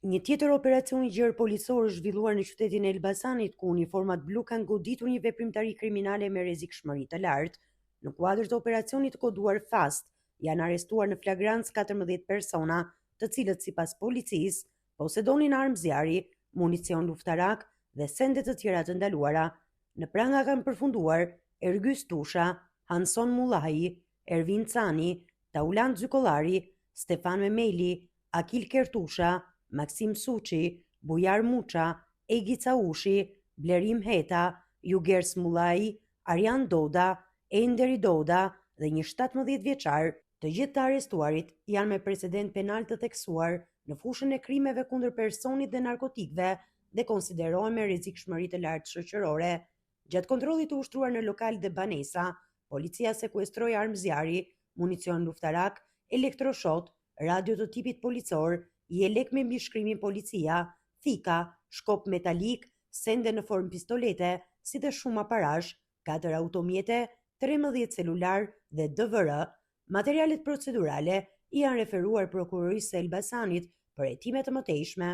Një tjetër operacion i gjerë policor është zhvilluar në qytetin e Elbasanit, ku uniformat blu kanë goditur një veprimtari kriminale me rrezikshmëri të lartë. Në kuadër të operacionit të koduar Fast, janë arrestuar në flagrancë 14 persona, të cilët sipas policisë posedonin armë zjarri, municion luftarak dhe sende të tjera të ndaluara. Në pranga kanë përfunduar Ergys Tusha, Hanson Mullahi, Ervin Cani, Taulant Zykollari, Stefan Memeli, Akil Kertusha, Maksim Suçi, Bujar Muça, Egi Caushi, Blerim Heta, Jugers Mullai, Arjan Doda, Enderi Doda dhe një 17 vjeçar. Të gjithë të arrestuarit janë me precedent penal të theksuar në fushën e krimeve kundër personit dhe narkotikëve dhe konsiderohen me rrezikshmëri të lartë shoqërore. Gjatë kontrollit të ushtruar në lokal dhe banesa, policia sekuestroi armë zjarri, municion luftarak, elektroshot, radio të tipit policor, jelek me mbishkrimin policia, thika, shkop metalik, sende në formë pistolete, si dhe shumë aparash, 4 automjete, 13 celular dhe DVR. Materialet procedurale i janë referuar prokurorisë së Elbasanit për hetime të mëtejshme.